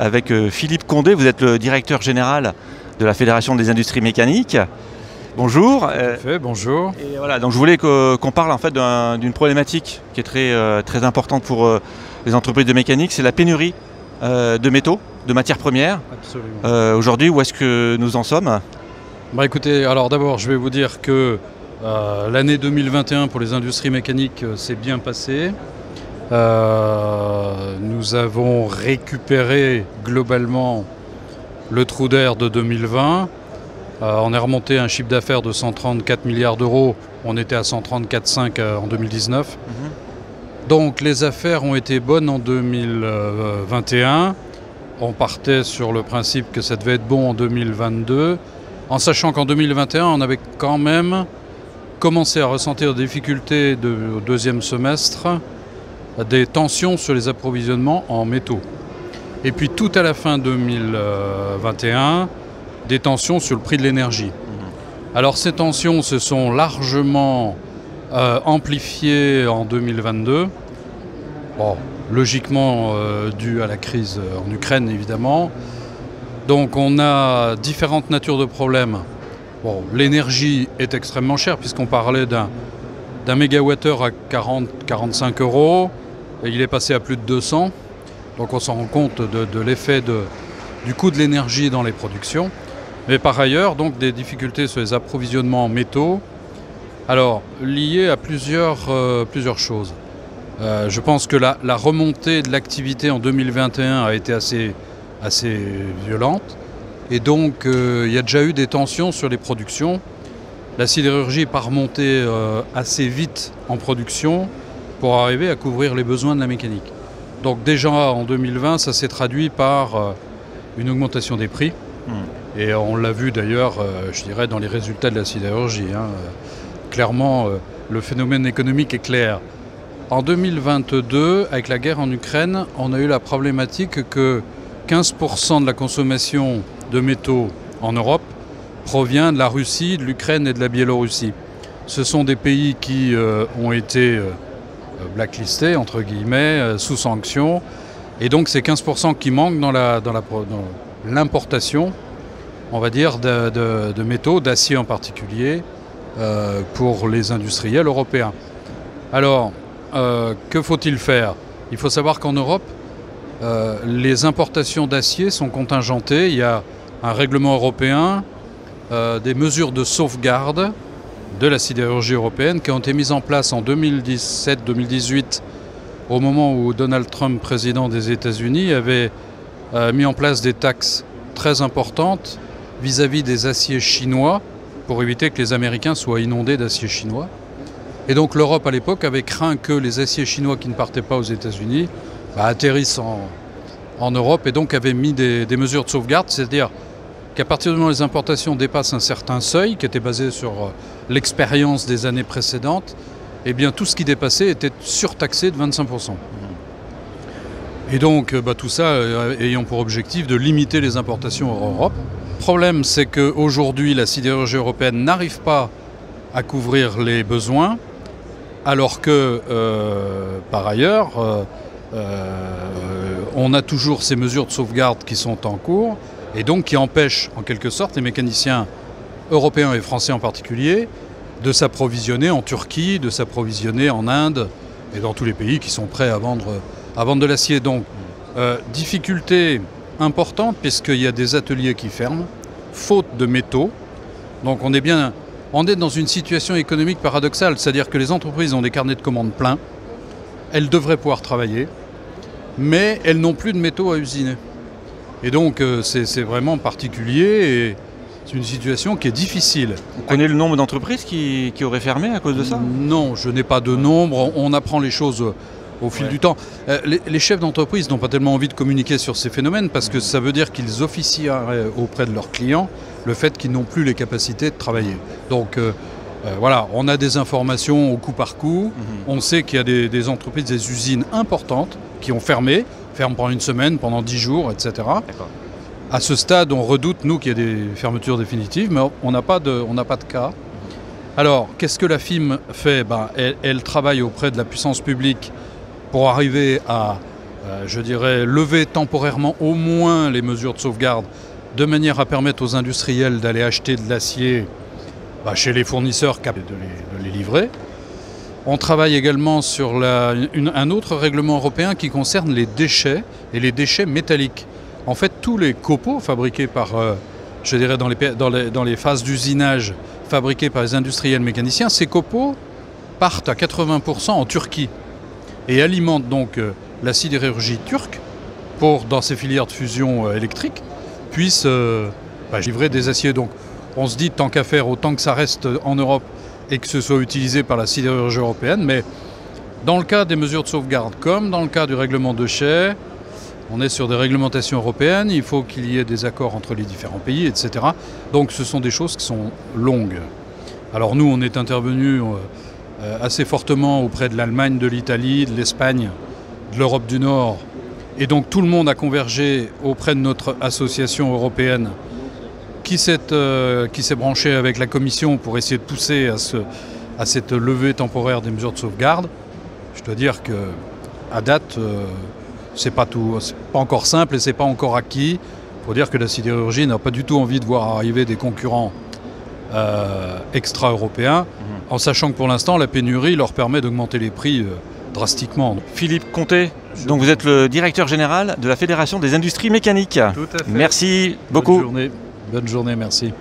Avec Philippe Condé, vous êtes le directeur général de la Fédération des industries mécaniques. Bonjour. Bonjour. Et voilà, donc je voulais qu'on parle en fait d'une problématique qui est très importante pour les entreprises de mécanique, c'est la pénurie de métaux, de matières premières. Absolument. Aujourd'hui, où est-ce que nous en sommes? Écoutez, alors d'abord, je vais vous dire que l'année 2021 pour les industries mécaniques s'est bien passée. Nous avons récupéré globalement le trou d'air de 2020. On est remonté à un chiffre d'affaires de 134 milliards d'euros. On était à 134,5 en 2019. Donc les affaires ont été bonnes en 2021. On partait sur le principe que ça devait être bon en 2022, en sachant qu'en 2021, on avait quand même commencé à ressentir des difficultés au deuxième semestre, des tensions sur les approvisionnements en métaux. Et puis tout à la fin 2021, des tensions sur le prix de l'énergie. Alors ces tensions se sont largement amplifiées en 2022. Bon, logiquement dû à la crise en Ukraine évidemment. Donc on a différentes natures de problèmes. Bon, l'énergie est extrêmement chère puisqu'on parlait d'un mégawattheure à 40-45 euros. Et il est passé à plus de 200. Donc on s'en rend compte de l'effet du coût de l'énergie dans les productions. Mais par ailleurs, donc des difficultés sur les approvisionnements en métaux. Alors, liées à plusieurs choses. Je pense que la remontée de l'activité en 2021 a été assez violente. Et donc, il y a déjà eu des tensions sur les productions. La sidérurgie n'est pas remontée assez vite en production pour arriver à couvrir les besoins de la mécanique. Donc déjà en 2020, ça s'est traduit par une augmentation des prix. Et on l'a vu d'ailleurs, je dirais, dans les résultats de la sidérurgie. Clairement, le phénomène économique est clair. En 2022, avec la guerre en Ukraine, on a eu la problématique que 15% de la consommation de métaux en Europe provient de la Russie, de l'Ukraine et de la Biélorussie. Ce sont des pays qui ont été blacklistés, entre guillemets, sous sanctions. Et donc c'est 15% qui manquent dans l'importation, on va dire, de métaux, d'acier en particulier, pour les industriels européens. Alors, que faut-il faire? Il faut savoir qu'en Europe, les importations d'acier sont contingentées. Il y a un règlement européen, des mesures de sauvegarde de la sidérurgie européenne qui ont été mises en place en 2017-2018 au moment où Donald Trump, président des États-Unis, avait mis en place des taxes très importantes vis-à-vis des aciers chinois pour éviter que les Américains soient inondés d'acier chinois. Et donc l'Europe à l'époque avait craint que les aciers chinois qui ne partaient pas aux États-Unis atterrissent en Europe et donc avait mis des mesures de sauvegarde, c'est-à-dire qu'à partir du moment où les importations dépassent un certain seuil, qui était basé sur l'expérience des années précédentes, eh bien tout ce qui dépassait était surtaxé de 25%. Et donc tout ça ayant pour objectif de limiter les importations en Europe. Le problème, c'est qu'aujourd'hui, la sidérurgie européenne n'arrive pas à couvrir les besoins, alors que, par ailleurs, on a toujours ces mesures de sauvegarde qui sont en cours, et donc qui empêchent en quelque sorte les mécaniciens européens et français en particulier de s'approvisionner en Turquie, de s'approvisionner en Inde et dans tous les pays qui sont prêts à vendre de l'acier. Donc, difficulté importante puisqu'il y a des ateliers qui ferment, faute de métaux. Donc on est dans une situation économique paradoxale, c'est-à-dire que les entreprises ont des carnets de commandes pleins, elles devraient pouvoir travailler, mais elles n'ont plus de métaux à usiner. Et donc c'est vraiment particulier et c'est une situation qui est difficile. Vous connaissez le nombre d'entreprises qui auraient fermé à cause de ça? Non, je n'ai pas de nombre. On apprend les choses au fil du temps. Les chefs d'entreprise n'ont pas tellement envie de communiquer sur ces phénomènes parce que ça veut dire qu'ils officieraient auprès de leurs clients le fait qu'ils n'ont plus les capacités de travailler. Donc voilà, on a des informations au coup par coup. On sait qu'il y a des entreprises, des usines importantes qui ont fermé, ferment pendant une semaine, pendant 10 jours, etc. À ce stade, on redoute, nous, qu'il y ait des fermetures définitives, mais on n'a pas de cas. Alors, qu'est-ce que la FIM fait? Elle travaille auprès de la puissance publique pour arriver à je dirais, lever temporairement au moins les mesures de sauvegarde de manière à permettre aux industriels d'aller acheter de l'acier chez les fournisseurs capables de les livrer. On travaille également sur un autre règlement européen qui concerne les déchets et les déchets métalliques. En fait, tous les copeaux fabriqués par, je dirais, dans les phases d'usinage fabriqués par les industriels mécaniciens, ces copeaux partent à 80% en Turquie et alimentent donc la sidérurgie turque pour, dans ces filières de fusion électrique, puisse livrer des aciers. Donc on se dit, tant qu'à faire, autant que ça reste en Europe et que ce soit utilisé par la sidérurgie européenne. Mais dans le cas des mesures de sauvegarde, comme dans le cas du règlement de déchets, on est sur des réglementations européennes, il faut qu'il y ait des accords entre les différents pays, etc. Donc ce sont des choses qui sont longues. Alors nous, on est intervenu assez fortement auprès de l'Allemagne, de l'Italie, de l'Espagne, de l'Europe du Nord. Et donc tout le monde a convergé auprès de notre association européenne qui s'est branchée avec la Commission pour essayer de pousser à cette levée temporaire des mesures de sauvegarde. Je dois dire qu'à date, c'est pas encore simple et c'est pas encore acquis. Il faut dire que la sidérurgie n'a pas du tout envie de voir arriver des concurrents extra-européens, en sachant que pour l'instant, la pénurie leur permet d'augmenter les prix drastiquement. Philippe Conté, donc vous êtes le directeur général de la Fédération des industries mécaniques. Tout à fait. Merci beaucoup. Bonne journée, merci.